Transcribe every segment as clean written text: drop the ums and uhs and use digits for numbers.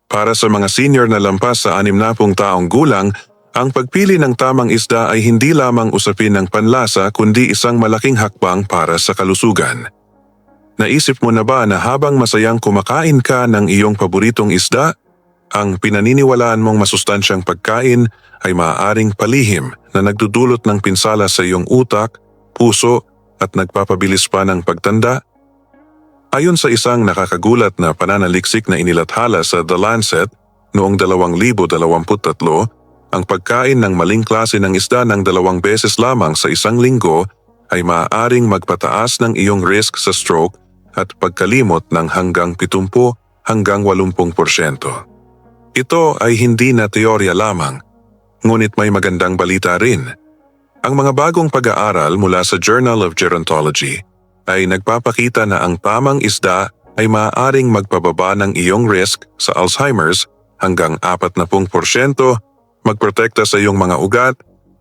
Para sa mga senior na lampas sa 60 taong gulang, ang pagpili ng tamang isda ay hindi lamang usapin ng panlasa kundi isang malaking hakbang para sa kalusugan. Naisip mo na ba na habang masayang kumakain ka ng iyong paboritong isda, ang pinaniniwalaan mong masustansyang pagkain ay maaaring palihim na nagdudulot ng pinsala sa iyong utak, puso at nagpapabilis pa ng pagtanda? Ayon sa isang nakakagulat na pananaliksik na inilathala sa The Lancet noong 2023, ang pagkain ng maling klase ng isda ng 2 beses lamang sa isang linggo ay maaaring magpataas ng iyong risk sa stroke at pagkalimot ng hanggang 70 hanggang 80%. Ito ay hindi na teorya lamang, ngunit may magandang balita rin. Ang mga bagong pag-aaral mula sa Journal of Gerontology ay nagpapakita na ang tamang isda ay maaaring magpababa ng iyong risk sa Alzheimer's hanggang 40%, magprotekta sa iyong mga ugat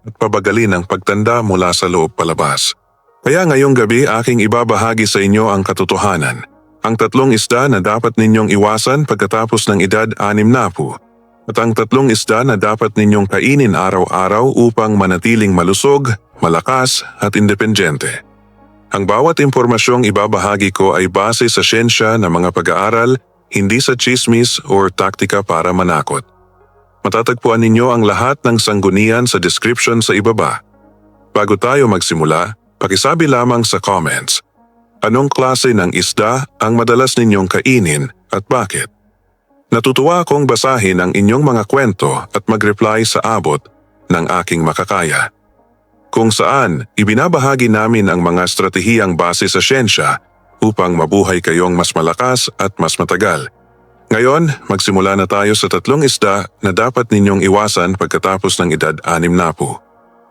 at pabagalin ang pagtanda mula sa loob palabas. Kaya ngayong gabi aking ibabahagi sa inyo ang katotohanan. Ang 3 isda na dapat ninyong iwasan pagkatapos ng edad 60 at ang 3 isda na dapat ninyong kainin araw-araw upang manatiling malusog, malakas at independyente. Ang bawat impormasyong ibabahagi ko ay base sa siyensya ng mga pag-aaral, hindi sa chismis o taktika para manakot. Matatagpuan ninyo ang lahat ng sanggunian sa description sa ibaba. Bago tayo magsimula, pakisabi lamang sa comments. Anong klase ng isda ang madalas ninyong kainin at bakit? Natutuwa akong basahin ang inyong mga kwento at mag-reply sa abot ng aking makakaya. Kung saan, ibinabahagi namin ang mga estratehiyang base sa siyensya upang mabuhay kayong mas malakas at mas matagal. Ngayon, magsimula na tayo sa 3 isda na dapat ninyong iwasan pagkatapos ng edad 60.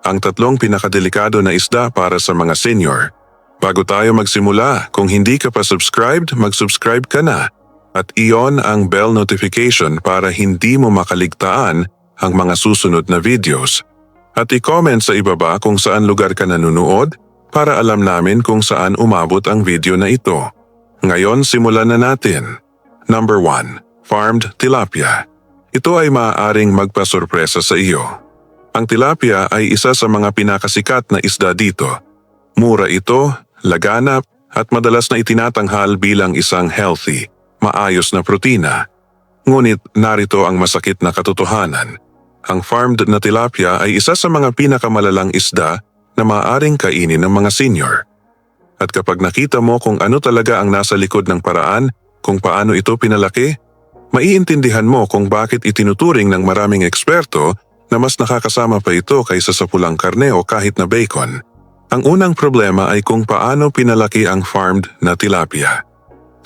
Ang 3 pinakadelikado na isda para sa mga senior. Bago tayo magsimula, kung hindi ka pa subscribed, mag-subscribe ka na at i-on ang bell notification para hindi mo makaligtaan ang mga susunod na videos. At i-comment sa ibaba kung saan lugar ka nanonood para alam namin kung saan umabot ang video na ito. Ngayon simulan na natin. Number 1. Farmed Tilapia. Ito ay maaaring magpasurpresa sa iyo. Ang tilapia ay isa sa mga pinakasikat na isda dito. Mura ito, laganap at madalas na itinatanghal bilang isang healthy, maayos na protina. Ngunit narito ang masakit na katotohanan. Ang farmed na tilapia ay isa sa mga pinakamalalang isda na maaaring kainin ng mga senior. At kapag nakita mo kung ano talaga ang nasa likod ng paraan, kung paano ito pinalaki, maiintindihan mo kung bakit itinuturing ng maraming eksperto na mas nakakasama pa ito kaysa sa pulang karne o kahit na bacon. Ang unang problema ay kung paano pinalaki ang farmed na tilapia.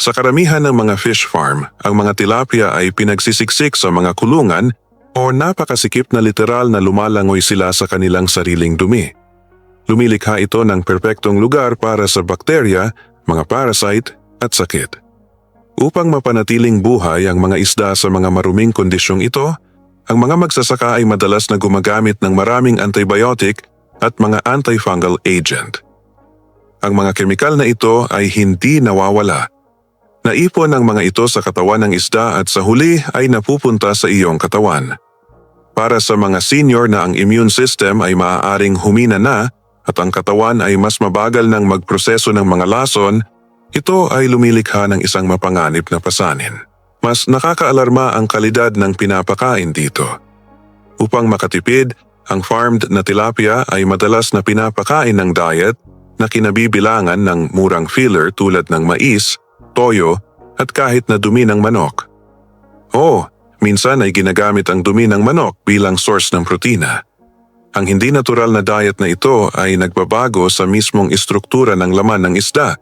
Sa karamihan ng mga fish farm, ang mga tilapia ay pinagsisiksik sa mga kulungan o napakasikip na literal na lumalangoy sila sa kanilang sariling dumi. Lumilikha ito ng perpektong lugar para sa bakterya, mga parasite at sakit. Upang mapanatiling buhay ang mga isda sa mga maruming kondisyong ito, ang mga magsasaka ay madalas na gumagamit ng maraming antibiotic at mga antifungal agent. Ang mga kemikal na ito ay hindi nawawala. Naipon ang mga ito sa katawan ng isda at sa huli ay napupunta sa iyong katawan. Para sa mga senior na ang immune system ay maaaring humina na at ang katawan ay mas mabagal ng magproseso ng mga lason, ito ay lumilikha ng isang mapanganib na pasanin. Mas nakakaalarma ang kalidad ng pinapakain dito. Upang makatipid, ang farmed na tilapia ay madalas na pinapakain ng diet na kinabibilangan ng murang filler tulad ng mais, toyo at kahit na dumi ng manok. Minsan ay ginagamit ang dumi ng manok bilang source ng protina. Ang hindi natural na diet na ito ay nagbabago sa mismong istruktura ng laman ng isda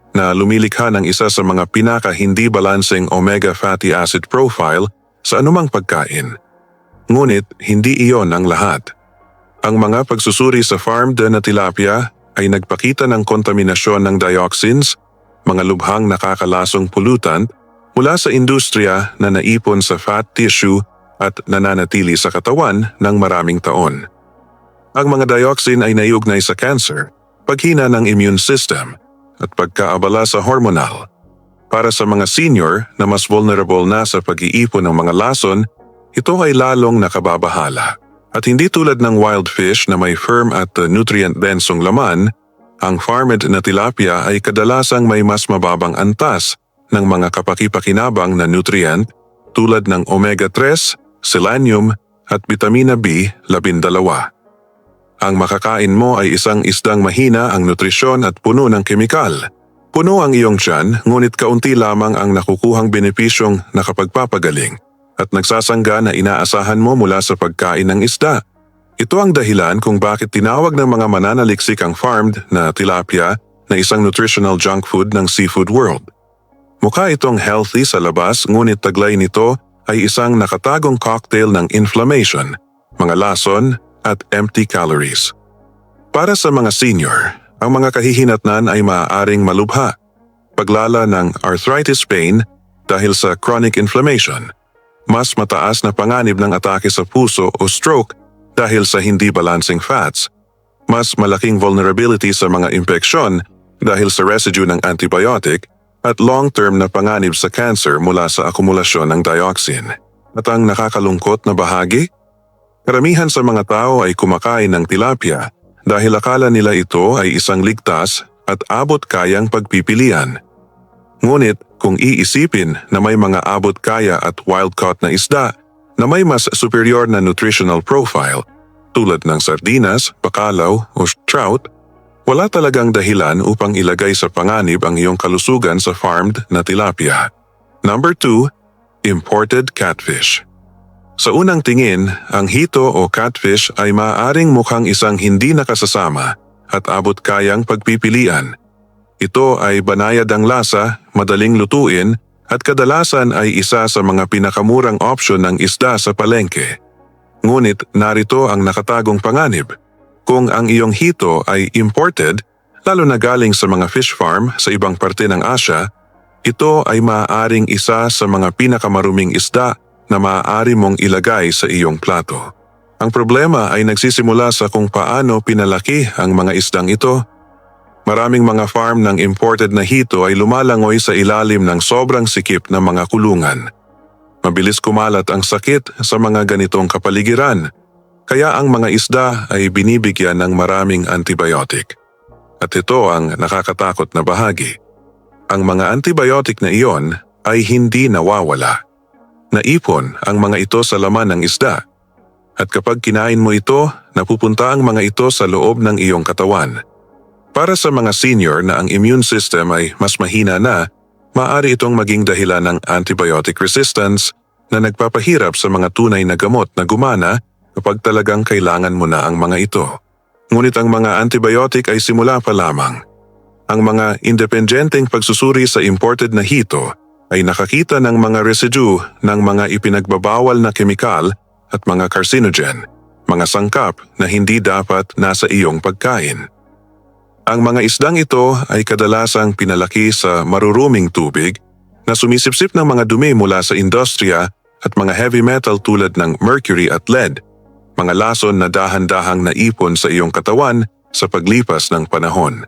na lumilikha ng isa sa mga pinaka-hindi balancing omega fatty acid profile sa anumang pagkain. Ngunit hindi iyon ang lahat. Ang mga pagsusuri sa farmed na tilapia ay nagpakita ng kontaminasyon ng dioxins, mga lubhang nakakalasong pollutant mula sa industriya na naipon sa fat tissue at nananatili sa katawan ng maraming taon. Ang mga dioxin ay naiugnay sa cancer, paghina ng immune system, at pagkaabala sa hormonal. Para sa mga senior na mas vulnerable na sa pag-iipon ng mga lason, ito ay lalong nakababahala. At hindi tulad ng wild fish na may firm at nutrient-densong laman, ang farmed na tilapia ay kadalasang may mas mababang antas ng mga kapaki-pakinabang na nutrient tulad ng omega-3, selenium at vitamina B12. Ang makakain mo ay isang isdang mahina ang nutrisyon at puno ng kemikal. Puno ang iyong tiyan, ngunit kaunti lamang ang nakukuhang benepisyong nakapagpapagaling at nagsasangga na inaasahan mo mula sa pagkain ng isda. Ito ang dahilan kung bakit tinawag ng mga mananaliksik ang farmed na tilapia na isang nutritional junk food ng seafood world. Mukha itong healthy sa labas, ngunit taglay nito ay isang nakatagong cocktail ng inflammation, mga lason at empty calories. Para sa mga senior, ang mga kahihinatnan ay maaaring malubha, paglala ng arthritis pain dahil sa chronic inflammation, mas mataas na panganib ng atake sa puso o stroke dahil sa hindi balancing fats, mas malaking vulnerability sa mga impeksyon dahil sa residue ng antibiotic, at long-term na panganib sa cancer mula sa akumulasyon ng dioxin. At ang nakakalungkot na bahagi? Karamihan sa mga tao ay kumakain ng tilapia dahil akala nila ito ay isang ligtas at abot-kayang pagpipilian. Ngunit kung iisipin na may mga abot-kaya at wild-caught na isda na may mas superior na nutritional profile tulad ng sardinas, bacalao o trout, wala talagang dahilan upang ilagay sa panganib ang iyong kalusugan sa farmed na tilapia. Number 2, imported catfish. Sa unang tingin, ang hito o catfish ay maaaring mukhang isang hindi nakasasama at abot-kayang pagpipilian. Ito ay banayad ang lasa, madaling lutuin at kadalasan ay isa sa mga pinakamurang opsyon ng isda sa palengke. Ngunit narito ang nakatagong panganib. Kung ang iyong hito ay imported, lalo na galing sa mga fish farm sa ibang parte ng Asia, ito ay maaaring isa sa mga pinakamaruming isda na maaari mong ilagay sa iyong plato. Ang problema ay nagsisimula sa kung paano pinalaki ang mga isdang ito. Maraming mga farm ng imported na hito ay lumalangoy sa ilalim ng sobrang sikip ng mga kulungan. Mabilis kumalat ang sakit sa mga ganitong kapaligiran. Kaya ang mga isda ay binibigyan ng maraming antibiotic. At ito ang nakakatakot na bahagi. Ang mga antibiotic na iyon ay hindi nawawala. Naipon ang mga ito sa laman ng isda. At kapag kinain mo ito, napupunta ang mga ito sa loob ng iyong katawan. Para sa mga senior na ang immune system ay mas mahina na, maaari itong maging dahilan ng antibiotic resistance na nagpapahirap sa mga tunay na gamot na gumana kapag talagang kailangan mo na ang mga ito. Ngunit ang mga antibiotic ay simula pa lamang. Ang mga independenteng pagsusuri sa imported na hito ay nakakita ng mga residue ng mga ipinagbabawal na kemikal at mga carcinogen, mga sangkap na hindi dapat nasa iyong pagkain. Ang mga isdang ito ay kadalasang pinalaki sa maruruming tubig na sumisipsip ng mga dumi mula sa industriya at mga heavy metal tulad ng mercury at lead, mga lason na dahan-dahang naipon sa iyong katawan sa paglipas ng panahon.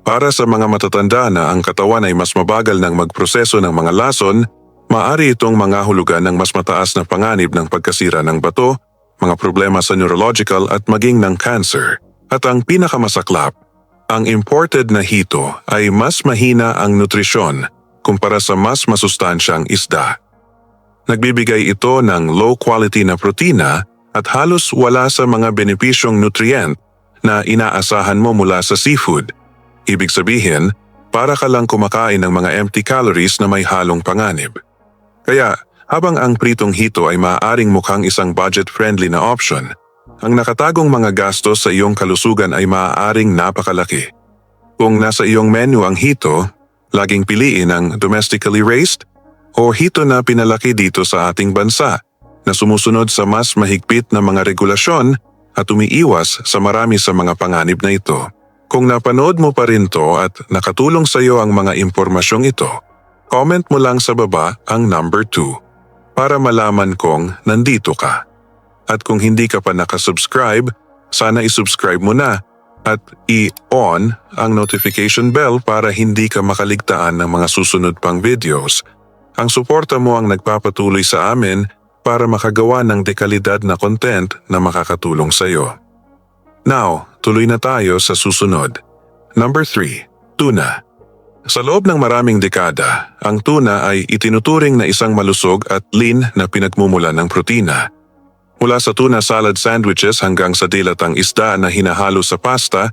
Para sa mga matatanda na ang katawan ay mas mabagal ng magproseso ng mga lason, maaari itong mga hulugan ng mas mataas na panganib ng pagkasira ng bato, mga problema sa neurological at maging ng cancer. At ang pinakamasaklap, ang imported na hito ay mas mahina ang nutrisyon kumpara sa mas masustansyang isda. Nagbibigay ito ng low quality na protina at halos wala sa mga benepisyong nutrient na inaasahan mo mula sa seafood. Ibig sabihin, para ka lang kumakain ng mga empty calories na may halong panganib. Kaya, habang ang pritong hito ay maaaring mukhang isang budget-friendly na option, ang nakatagong mga gastos sa iyong kalusugan ay maaaring napakalaki. Kung nasa iyong menu ang hito, laging piliin ang domestically raised o hito na pinalaki dito sa ating bansa na sumusunod sa mas mahigpit na mga regulasyon at umiiwas sa marami sa mga panganib na ito. Kung napanood mo pa rin to at nakatulong sa iyo ang mga impormasyong ito, comment mo lang sa baba ang number 2 para malaman kong nandito ka. At kung hindi ka pa nakasubscribe, sana isubscribe mo na at i-on ang notification bell para hindi ka makaligtaan ng mga susunod pang videos. Ang suporta mo ang nagpapatuloy sa amin para makagawa ng dekalidad na content na makakatulong sa iyo. Now, tuloy na tayo sa susunod. Number 3, tuna. Sa loob ng maraming dekada, ang tuna ay itinuturing na isang malusog at lean na pinagmumulan ng protina. Mula sa tuna salad sandwiches hanggang sa dilatang isda na hinahalo sa pasta,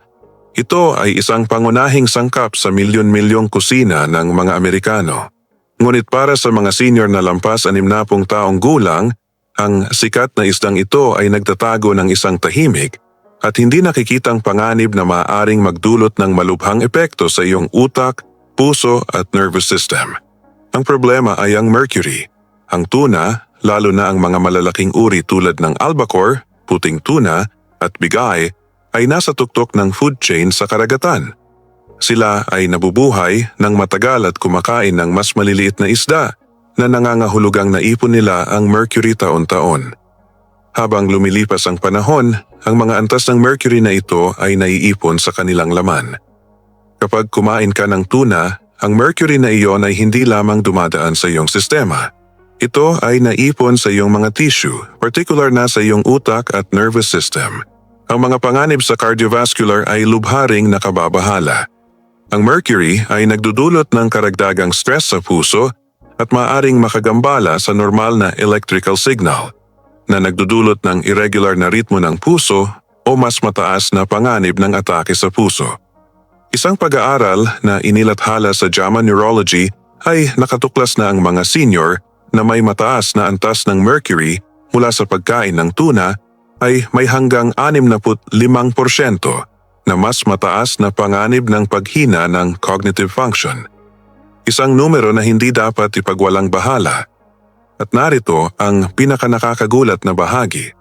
ito ay isang pangunahing sangkap sa milyon-milyong kusina ng mga Amerikano. Ngunit para sa mga senior na lampas 60 taong gulang, ang sikat na isdang ito ay nagtatago ng isang tahimik at hindi nakikitang panganib na maaaring magdulot ng malubhang epekto sa iyong utak, puso at nervous system. Ang problema ay ang mercury. Ang tuna, lalo na ang mga malalaking uri tulad ng albacore, puting tuna at bigay, ay nasa tuktok ng food chain sa karagatan. Sila ay nabubuhay ng matagal at kumakain ng mas maliliit na isda na nangangahulugang naipon nila ang mercury taon-taon. Habang lumilipas ang panahon, ang mga antas ng mercury na ito ay naiipon sa kanilang laman. Kapag kumain ka ng tuna, ang mercury na iyon ay hindi lamang dumadaan sa iyong sistema. Ito ay naipon sa iyong mga tissue, particular na sa iyong utak at nervous system. Ang mga panganib sa cardiovascular ay lubharing nakababahala. Ang mercury ay nagdudulot ng karagdagang stress sa puso at maaaring makagambala sa normal na electrical signal na nagdudulot ng irregular na ritmo ng puso o mas mataas na panganib ng atake sa puso. Isang pag-aaral na inilathala sa JAMA Neurology ay nakatuklas na ang mga senior na may mataas na antas ng mercury mula sa pagkain ng tuna ay may hanggang 65% na mas mataas na panganib ng paghina ng cognitive function. Isang numero na hindi dapat ipagwalang bahala. At narito ang pinakanakakagulat na bahagi.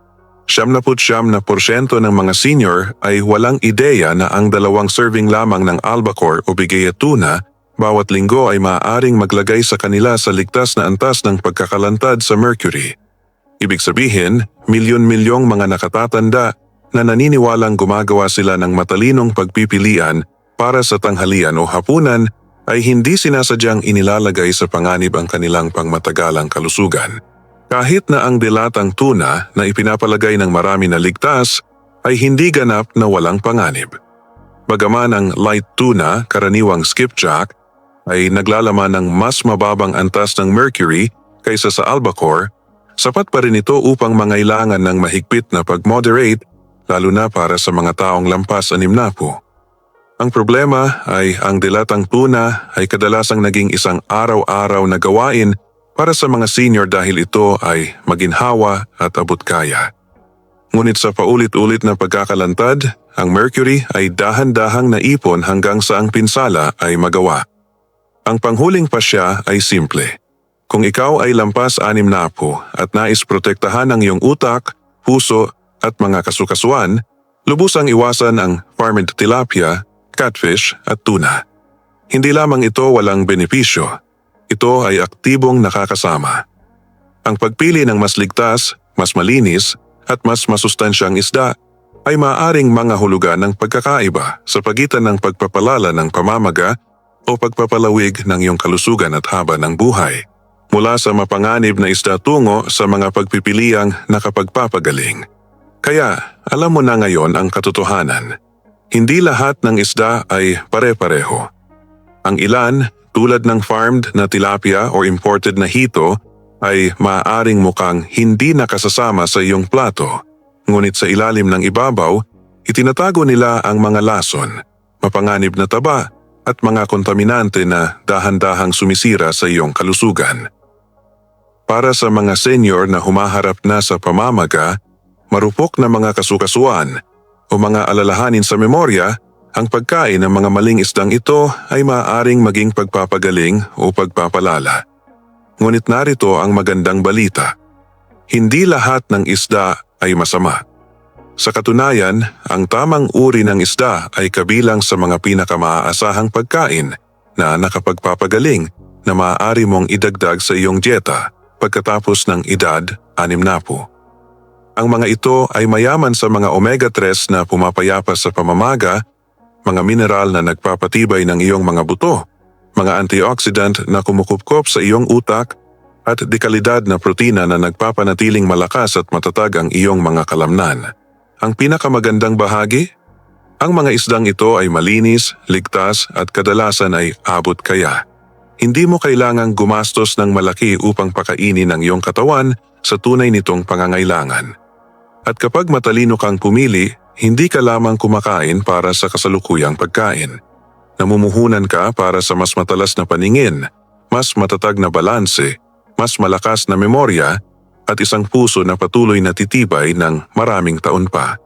79% ng mga senior ay walang ideya na ang 2 serving lamang ng albacore o bigaya tuna bawat linggo ay maaaring maglagay sa kanila sa ligtas na antas ng pagkakalantad sa mercury. Ibig sabihin, milyon-milyong mga nakatatanda na naniniwalang gumagawa sila ng matalinong pagpipilian para sa tanghalian o hapunan ay hindi sinasadyang inilalagay sa panganib ang kanilang pangmatagalang kalusugan. Kahit na ang dilatang tuna na ipinapalagay ng marami na ligtas ay hindi ganap na walang panganib. Bagaman ang light tuna, karaniwang skipjack, ay naglalaman ng mas mababang antas ng mercury kaysa sa albacore, sapat pa rin ito upang mangailangan ng mahigpit na pag-moderate lalo na para sa mga taong lampas 60. Ang problema ay ang dilatang tuna ay kadalasang naging isang araw-araw na gawain para sa mga senior dahil ito ay maginhawa at abot-kaya. Ngunit sa paulit-ulit na pagkakalantad, ang mercury ay dahan-dahang naipon hanggang sa ang pinsala ay magawa. Ang panghuling pasya ay simple. Kung ikaw ay lampas 60 at nais protektahan ang iyong utak, puso at mga kasukasuan, lubusang iwasan ang farmed tilapia, catfish at tuna. Hindi lamang ito walang benepisyo. Ito ay aktibong nakakasama. Ang pagpili ng mas ligtas, mas malinis at mas masustansyang isda ay maaaring mangahulugan ng pagkakaiba sa pagitan ng pagpapalala ng pamamaga o pagpapalawig ng iyong kalusugan at haba ng buhay, mula sa mapanganib na isda tungo sa mga pagpipiliang nakapagpapagaling. Kaya, alam mo na ngayon ang katotohanan. Hindi lahat ng isda ay pare-pareho. Ang ilan, tulad ng farmed na tilapia o imported na hito, ay maaaring mukhang hindi nakasasama sa iyong plato. Ngunit sa ilalim ng ibabaw, itinatago nila ang mga lason, mapanganib na taba, at mga kontaminante na dahan-dahang sumisira sa iyong kalusugan. Para sa mga senior na humaharap na sa pamamaga, marupok na mga kasukasuan o mga alalahanin sa memorya, ang pagkain ng mga maling isdang ito ay maaaring maging pagpapagaling o pagpapalala. Ngunit narito ang magandang balita. Hindi lahat ng isda ay masama. Sa katunayan, ang tamang uri ng isda ay kabilang sa mga pinakamaasahang pagkain na nakapagpapagaling na maaari mong idagdag sa iyong dieta pagkatapos ng edad 60. Ang mga ito ay mayaman sa mga omega-3 na pumapayapa sa pamamaga, mga mineral na nagpapatibay ng iyong mga buto, mga antioxidant na kumukupkop sa iyong utak, at dekalidad na protina na nagpapanatiling malakas at matatag ang iyong mga kalamnan. Ang pinakamagandang bahagi? Ang mga isdang ito ay malinis, ligtas at kadalasan ay abot kaya. Hindi mo kailangang gumastos ng malaki upang pakainin ang iyong katawan sa tunay nitong pangangailangan. At kapag matalino kang pumili, hindi ka lamang kumakain para sa kasalukuyang pagkain. Namumuhunan ka para sa mas matalas na paningin, mas matatag na balanse, mas malakas na memorya, at isang puso na patuloy na titibay ng maraming taon pa.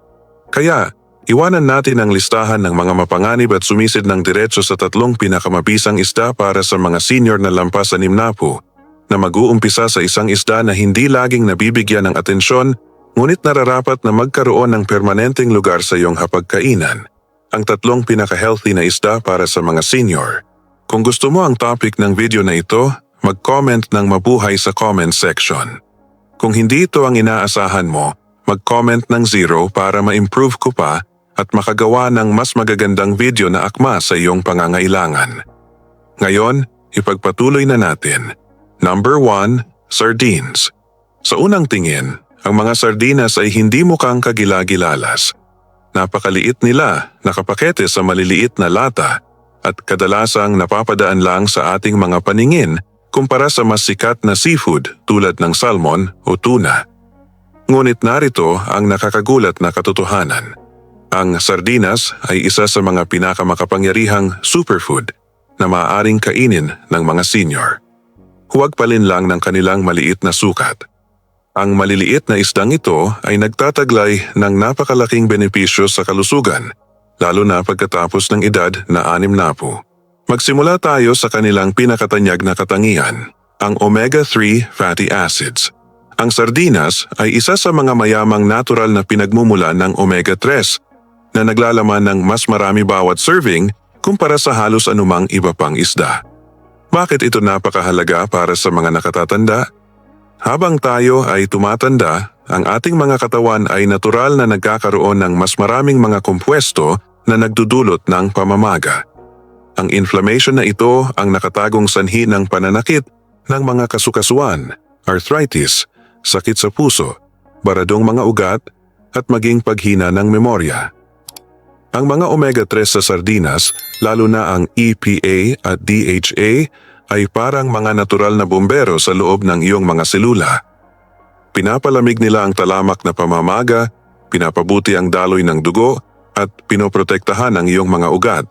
Kaya, iwanan natin ang listahan ng mga mapanganib at sumisid ng diretso sa 3 pinakamabisang isda para sa mga senior na lampas 60 na mag-uumpisa sa isang isda na hindi laging nabibigyan ng atensyon ngunit nararapat na magkaroon ng permanenteng lugar sa iyong hapagkainan. Ang 3 pinaka-healthy na isda para sa mga senior. Kung gusto mo ang topic ng video na ito, mag-comment ng mabuhay sa comment section. Kung hindi ito ang inaasahan mo, mag-comment ng 0 para ma-improve ko pa at makagawa ng mas magagandang video na akma sa iyong pangangailangan. Ngayon, ipagpatuloy na natin. Number 1, sardines. Sa unang tingin, ang mga sardinas ay hindi mukhang kagila-gilalas. Napakaliit nila, nakapakete sa maliliit na lata at kadalasang napapadaan lang sa ating mga paningin kumpara sa mas sikat na seafood tulad ng salmon o tuna. Ngunit narito ang nakakagulat na katotohanan. Ang sardinas ay isa sa mga pinakamakapangyarihang superfood na maaaring kainin ng mga senior. Huwag palinlang ng kanilang maliit na sukat. Ang maliliit na isdang ito ay nagtataglay ng napakalaking benepisyo sa kalusugan, lalo na pagkatapos ng edad na 60. Magsimula tayo sa kanilang pinakatanyag na katangian, ang omega-3 fatty acids. Ang sardinas ay isa sa mga mayamang natural na pinagmumulan ng omega-3 na naglalaman ng mas marami bawat serving kumpara sa halos anumang iba pang isda. Bakit ito napakahalaga para sa mga nakatatanda? Habang tayo ay tumatanda, ang ating mga katawan ay natural na nagkakaroon ng mas maraming mga kompuesto na nagdudulot ng pamamaga. Ang inflammation na ito ang nakatagong sanhi ng pananakit ng mga kasukasuan, arthritis, sakit sa puso, baradong mga ugat, at maging paghina ng memorya. Ang mga omega-3 sa sardinas, lalo na ang EPA at DHA, ay parang mga natural na bumbero sa loob ng iyong mga selula. Pinapalamig nila ang talamak na pamamaga, pinapabuti ang daloy ng dugo, at pinoprotektahan ang iyong mga ugat.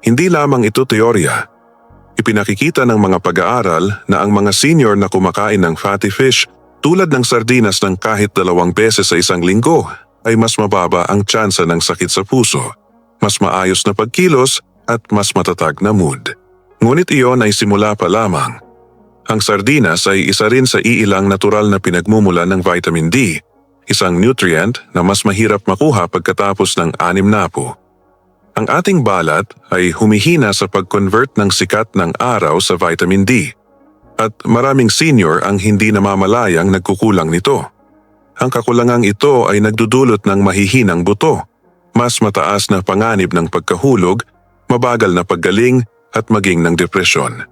Hindi lamang ito teorya. Ipinakikita ng mga pag-aaral na ang mga senior na kumakain ng fatty fish tulad ng sardinas ng kahit 2 beses sa isang linggo ay mas mababa ang tsansa ng sakit sa puso, mas maayos na pagkilos at mas matatag na mood. Ngunit iyon ay simula pa lamang. Ang sardinas ay isa rin sa iilang natural na pinagmumulan ng vitamin D, isang nutrient na mas mahirap makuha pagkatapos ng 60. Ang ating balat ay humihina sa pag-convert ng sikat ng araw sa vitamin D. At maraming senior ang hindi namamalayang nagkukulang nito. Ang kakulangang ito ay nagdudulot ng mahihinang buto, mas mataas na panganib ng pagkahulog, mabagal na paggaling at maging ng depresyon.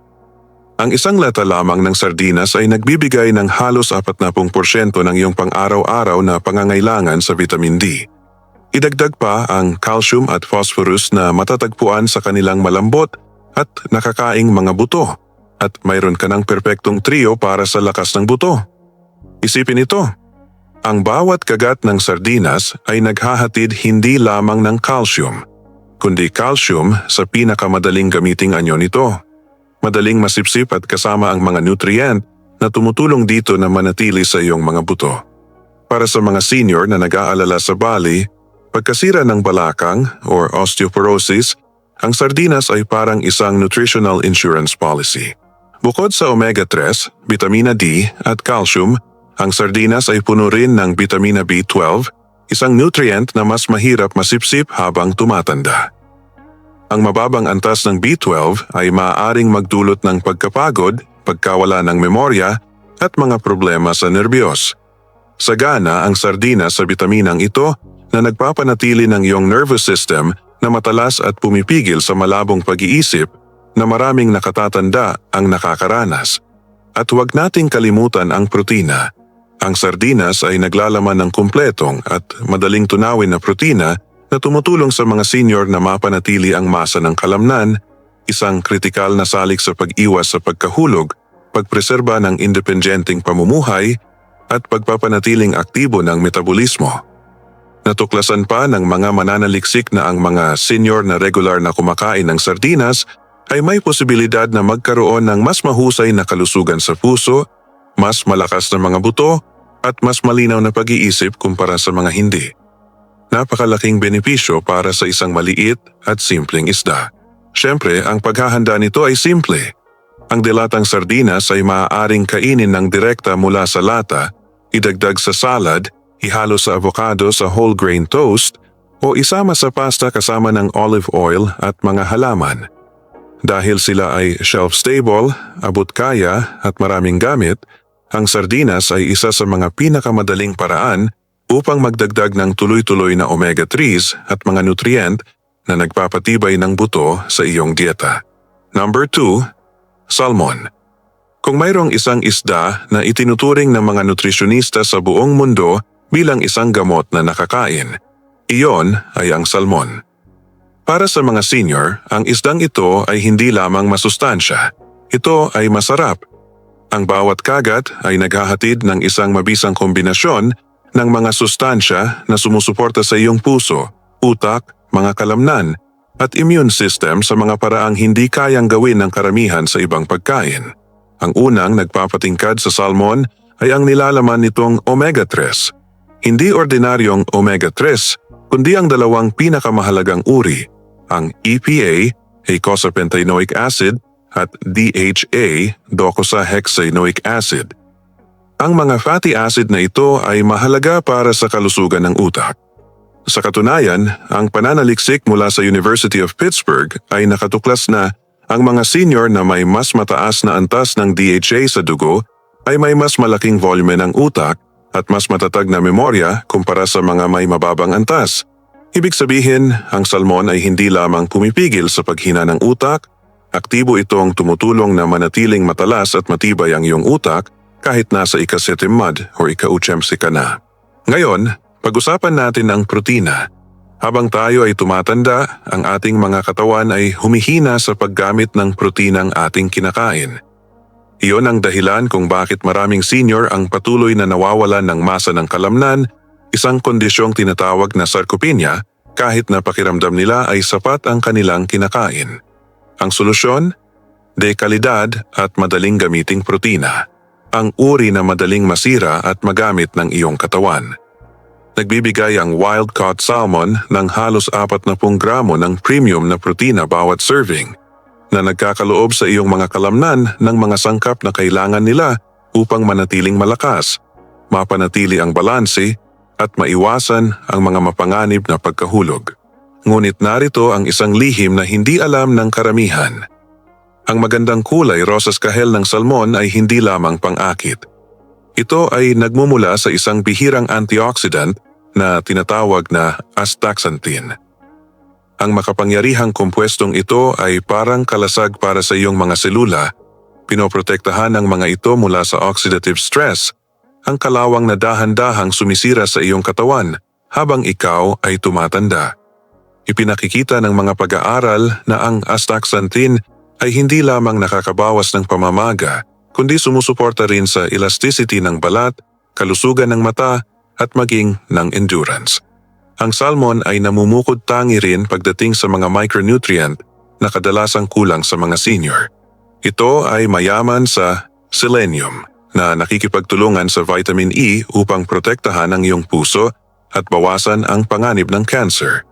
Ang isang lata lamang ng sardinas ay nagbibigay ng halos 40% ng iyong pang-araw-araw na pangangailangan sa vitamin D. Idagdag pa ang calcium at phosphorus na matatagpuan sa kanilang malambot at nakakaing mga buto at mayroon ka ng perpektong trio para sa lakas ng buto. Isipin ito, ang bawat kagat ng sardinas ay naghahatid hindi lamang ng calcium, kundi calcium sa pinakamadaling gamiting anyo nito. Madaling masipsip at kasama ang mga nutrient na tumutulong dito na manatili sa iyong mga buto. Para sa mga senior na nag-aalala sa bali, pagkasira ng balakang or osteoporosis, ang sardinas ay parang isang nutritional insurance policy. Bukod sa omega-3, vitamina D at calcium, ang sardinas ay puno rin ng vitamina B12, isang nutrient na mas mahirap masipsip habang tumatanda. Ang mababang antas ng B12 ay maaaring magdulot ng pagkapagod, pagkawala ng memorya at mga problema sa nerbiyos. Sagana ang sardinas sa bitaminang ito na nagpapanatili ng iyong nervous system na matalas at pumipigil sa malabong pag-iisip na maraming nakatatanda ang nakakaranas. At huwag nating kalimutan ang protina. Ang sardinas ay naglalaman ng kumpletong at madaling tunawin na protina na tumutulong sa mga senior na mapanatili ang masa ng kalamnan, isang kritikal na salik sa pag-iwas sa pagkahulog, pagpreserba ng independenteng pamumuhay, at pagpapanatiling aktibo ng metabolismo. Natuklasan pa ng mga mananaliksik na ang mga senior na regular na kumakain ng sardinas ay may posibilidad na magkaroon ng mas mahusay na kalusugan sa puso, mas malakas na mga buto, at mas malinaw na pag-iisip kumpara sa mga hindi. Napakalaking benepisyo para sa isang maliit at simpleng isda. Siyempre, ang paghahanda nito ay simple. Ang dilatang sardinas ay maaaring kainin ng direkta mula sa lata, idagdag sa salad, ihalo sa avocado sa whole grain toast, o isama sa pasta kasama ng olive oil at mga halaman. Dahil sila ay shelf-stable, abot-kaya at maraming gamit, ang sardinas ay isa sa mga pinakamadaling paraan upang magdagdag ng tuloy-tuloy na omega-3s at mga nutrient na nagpapatibay ng buto sa iyong dieta. Number 2, salmon. Kung mayroong isang isda na itinuturing ng mga nutrisyonista sa buong mundo bilang isang gamot na nakakain, iyon ay ang salmon. Para sa mga senior, ang isdang ito ay hindi lamang masustansya. Ito ay masarap. Ang bawat kagat ay naghahatid ng isang mabisang kombinasyon ng mga sustansya na sumusuporta sa iyong puso, utak, mga kalamnan, at immune system sa mga paraang hindi kayang gawin ng karamihan sa ibang pagkain. Ang unang nagpapatingkad sa salmon ay ang nilalaman nitong omega-3. Hindi ordinaryong omega-3, kundi ang dalawang pinakamahalagang uri, ang EPA, eicosapentaenoic acid, at DHA, docosahexaenoic acid. Ang mga fatty acid na ito ay mahalaga para sa kalusugan ng utak. Sa katunayan, ang pananaliksik mula sa University of Pittsburgh ay nakatuklas na ang mga senior na may mas mataas na antas ng DHA sa dugo ay may mas malaking volume ng utak at mas matatag na memorya kumpara sa mga may mababang antas. Ibig sabihin, ang salmon ay hindi lamang pumipigil sa paghina ng utak, aktibo itong tumutulong na manatiling matalas at matibay ang iyong utak kahit nasa ika-7 o ika-8 ka na. Ngayon, pag-usapan natin ang protina. Habang tayo ay tumatanda, ang ating mga katawan ay humihina sa paggamit ng protinang ating kinakain. Iyon ang dahilan kung bakit maraming senior ang patuloy na nawawalan ng masa ng kalamnan, isang kondisyong tinatawag na sarcopenia, kahit na pakiramdam nila ay sapat ang kanilang kinakain. Ang solusyon? Dekalidad at madaling gamiting protina. Ang uri na madaling masira at magamit ng iyong katawan. Nagbibigay ang wild-caught salmon ng halos 40 gramo ng premium na protina bawat serving na nagkakaloob sa iyong mga kalamnan ng mga sangkap na kailangan nila upang manatiling malakas, mapanatili ang balanse at maiwasan ang mga mapanganib na pagkahulog. Ngunit narito ang isang lihim na hindi alam ng karamihan. Ang magandang kulay rosas kahel ng salmon ay hindi lamang pang-akit. Ito ay nagmumula sa isang bihirang antioxidant na tinatawag na astaxanthin. Ang makapangyarihang kompwestong ito ay parang kalasag para sa iyong mga selula. Pinoprotektahan ang mga ito mula sa oxidative stress, ang kalawang na dahan-dahang sumisira sa iyong katawan habang ikaw ay tumatanda. Ipinakikita ng mga pag-aaral na ang astaxanthin ay hindi lamang nakakabawas ng pamamaga, kundi sumusuporta rin sa elasticity ng balat, kalusugan ng mata, at maging ng endurance. Ang salmon ay namumukod tangi rin pagdating sa mga micronutrient na kadalasang kulang sa mga senior. Ito ay mayaman sa selenium na nakikipagtulungan sa vitamin E upang protektahan ang iyong puso at bawasan ang panganib ng cancer.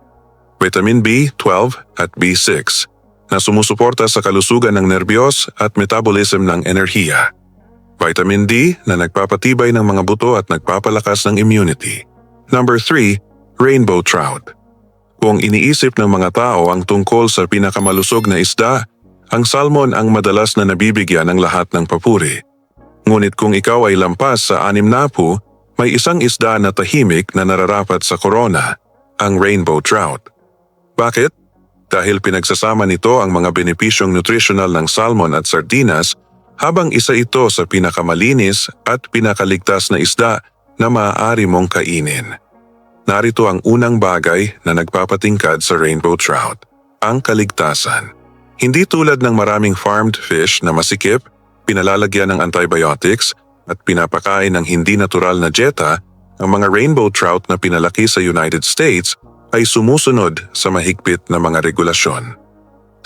Vitamin B12 at B6 na sumusuporta sa kalusugan ng nerbiyos at metabolism ng enerhiya. Vitamin D na nagpapatibay ng mga buto at nagpapalakas ng immunity. Number 3, rainbow trout. Kung iniisip ng mga tao ang tungkol sa pinakamalusog na isda, ang salmon ang madalas na nabibigyan ng lahat ng papuri. Ngunit kung ikaw ay lampas sa 60, May isang isda na tahimik na nararapat sa korona, ang rainbow trout. Bakit? Dahil pinagsasama nito ang mga benepisyong nutritional ng salmon at sardinas, habang isa ito sa pinakamalinis at pinakaligtas na isda na maaari mong kainin. Narito ang unang bagay na nagpapatingkad sa rainbow trout, ang kaligtasan. Hindi tulad ng maraming farmed fish na masikip, pinalalagyan ng antibiotics at pinapakain ng hindi natural na dieta, ang mga rainbow trout na pinalaki sa United States ay sumusunod sa mahigpit na mga regulasyon.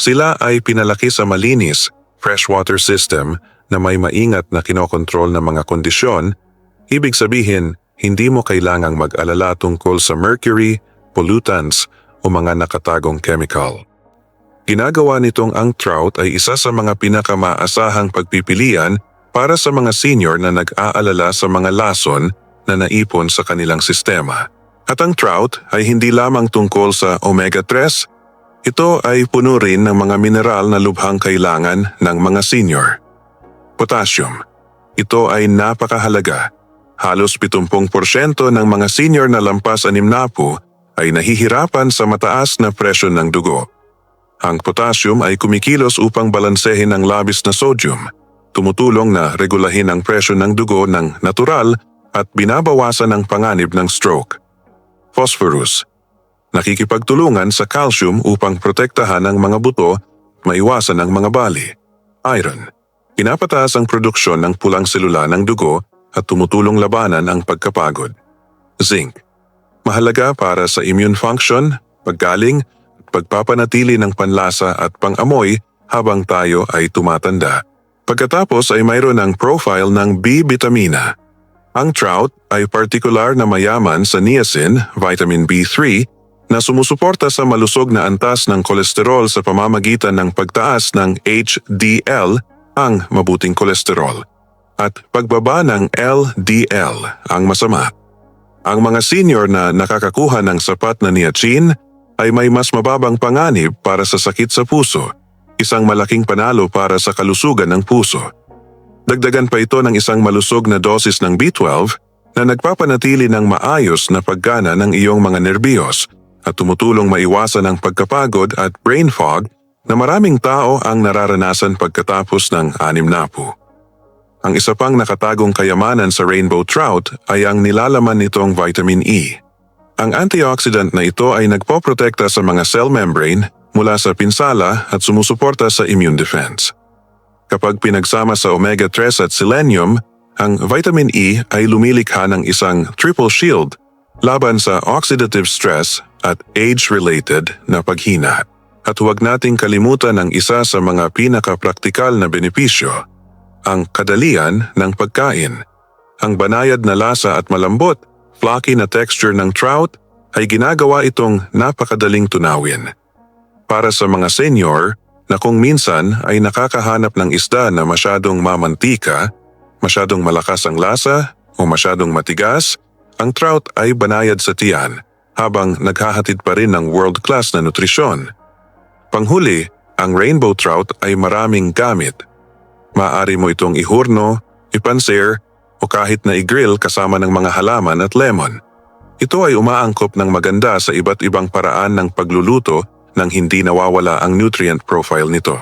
Sila ay pinalaki sa malinis, freshwater system na may maingat na kinokontrol ng mga kondisyon. Ibig sabihin, hindi mo kailangang mag-alala tungkol sa mercury, pollutants o mga nakatagong chemical. Ginagawa nitong ang trout ay isa sa mga pinakamaasahang pagpipilian para sa mga senior na nag-aalala sa mga lason na naipon sa kanilang sistema. At ang trout ay hindi lamang tungkol sa omega-3, ito ay puno rin ng mga mineral na lubhang kailangan ng mga senior. Potassium. Ito ay napakahalaga. Halos 70% ng mga senior na lampas 60 ay nahihirapan sa mataas na presyon ng dugo. Ang potassium ay kumikilos upang balansehin ang labis na sodium, tumutulong na regulahin ang presyon ng dugo ng natural at binabawasan ang panganib ng stroke. Phosphorus. Nakikipagtulungan sa calcium upang protektahan ang mga buto at maiwasan ang mga bali. Iron. Pinapataas ang produksyon ng pulang selula ng dugo at tumutulong labanan ang pagkapagod. Zinc. Mahalaga para sa immune function, paggaling, at pagpapanatili ng panlasa at pangamoy habang tayo ay tumatanda. Pagkatapos ay mayroon ang profile ng B-vitamina. Ang trout ay partikular na mayaman sa niacin, vitamin B3, na sumusuporta sa malusog na antas ng kolesterol sa pamamagitan ng pagtaas ng HDL, ang mabuting kolesterol, at pagbaba ng LDL, ang masama. Ang mga senior na nakakakuha ng sapat na niacin ay may mas mababang panganib para sa sakit sa puso, isang malaking panalo para sa kalusugan ng puso. Dagdagan pa ito ng isang malusog na dosis ng B12 na nagpapanatili ng maayos na paggana ng iyong mga nerbiyos at tumutulong maiwasan ang pagkapagod at brain fog na maraming tao ang nararanasan pagkatapos ng 60. Ang isa pang nakatagong kayamanan sa rainbow trout ay ang nilalaman nitong vitamin E. Ang antioxidant na ito ay nagpoprotekta sa mga cell membrane mula sa pinsala at sumusuporta sa immune defense. Kapag pinagsama sa omega-3 at selenium, ang vitamin E ay lumilikha ng isang triple shield laban sa oxidative stress at age-related na paghina. At huwag nating kalimutan ang isa sa mga pinaka-praktikal na benepisyo, ang kadalian ng pagkain. Ang banayad na lasa at malambot, fluffy na texture ng trout ay ginagawa itong napakadaling tunawin. Para sa mga senior na kung minsan ay nakakahanap ng isda na masyadong mamantika, masyadong malakas ang lasa o masyadong matigas, ang trout ay banayad sa tiyan habang naghahatid pa rin ng world-class na nutrisyon. Panghuli, ang rainbow trout ay maraming gamit. Maaari mo itong ihurno, ipanser, o kahit na i-grill kasama ng mga halaman at lemon. Ito ay umaangkop ng maganda sa iba't ibang paraan ng pagluluto nang hindi nawawala ang nutrient profile nito.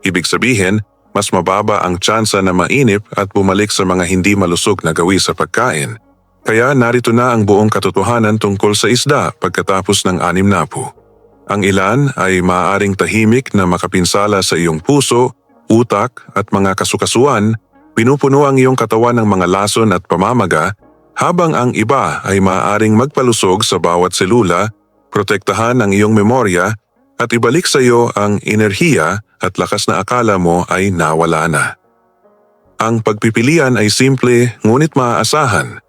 Ibig sabihin, mas mababa ang tsansa na mainip at bumalik sa mga hindi malusog na gawi sa pagkain. Kaya narito na ang buong katotohanan tungkol sa isda pagkatapos ng 60. Ang ilan ay maaaring tahimik na makapinsala sa iyong puso, utak at mga kasukasuan, pinupuno ang iyong katawan ng mga lason at pamamaga, habang ang iba ay maaaring magpalusog sa bawat selula, protektahan ang iyong memorya at ibalik sa iyo ang enerhiya at lakas na akala mo ay nawala na. Ang pagpipilian ay simple ngunit maaasahan.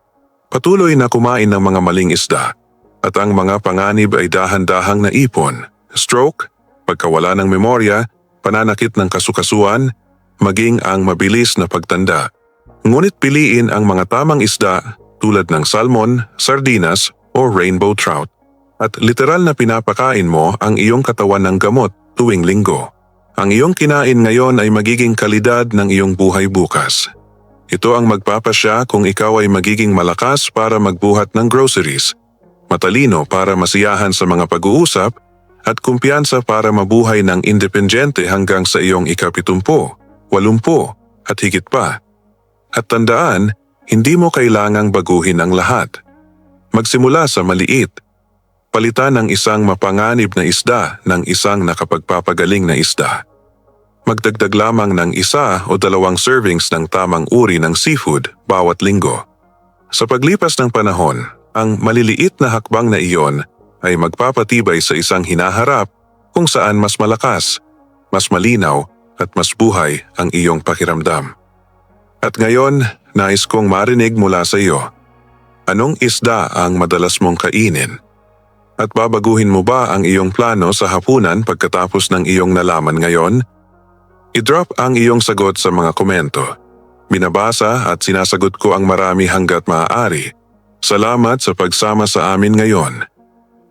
Patuloy na kumain ng mga maling isda at ang mga panganib ay dahan-dahang naipon, stroke, pagkawala ng memorya, pananakit ng kasukasuan, maging ang mabilis na pagtanda. Ngunit piliin ang mga tamang isda tulad ng salmon, sardinas o rainbow trout. At literal na pinapakain mo ang iyong katawan ng gamot tuwing linggo. Ang iyong kinain ngayon ay magiging kalidad ng iyong buhay bukas. Ito ang magpapasya kung ikaw ay magiging malakas para magbuhat ng groceries, matalino para masiyahan sa mga pag-uusap, at kumpiyansa para mabuhay ng independyente hanggang sa iyong ika-70, 80 at higit pa. At tandaan, hindi mo kailangang baguhin ang lahat. Magsimula sa maliit. Palitan ng isang mapanganib na isda ng isang nakapagpapagaling na isda. Magdagdag lamang ng 1 o 2 servings ng tamang uri ng seafood bawat linggo. Sa paglipas ng panahon, ang maliliit na hakbang na iyon ay magpapatibay sa isang hinaharap kung saan mas malakas, mas malinaw at mas buhay ang iyong pakiramdam. At ngayon, nais kong marinig mula sa iyo. Anong isda ang madalas mong kainin? At babaguhin mo ba ang iyong plano sa hapunan pagkatapos ng iyong nalaman ngayon? I-drop ang iyong sagot sa mga komento. Binabasa at sinasagot ko ang marami hanggat maaari. Salamat sa pagsama sa amin ngayon.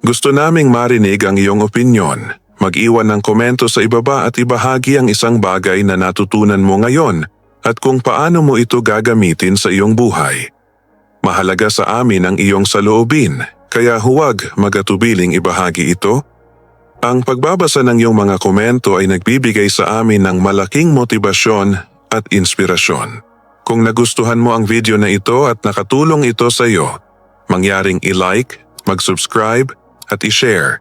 Gusto naming marinig ang iyong opinyon. Mag-iwan ng komento sa ibaba at ibahagi ang isang bagay na natutunan mo ngayon at kung paano mo ito gagamitin sa iyong buhay. Mahalaga sa amin ang iyong saloobin, kaya huwag mag-atubiling ibahagi ito. Ang pagbabasa ng iyong mga komento ay nagbibigay sa amin ng malaking motibasyon at inspirasyon. Kung nagustuhan mo ang video na ito at nakatulong ito sa iyo, mangyaring i-like, mag-subscribe at i-share.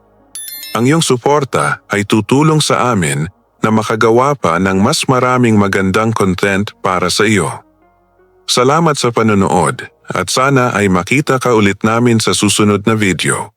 Ang iyong suporta ay tutulong sa amin na makagawa pa ng mas maraming magandang content para sa iyo. Salamat sa panonood at sana ay makita ka ulit namin sa susunod na video.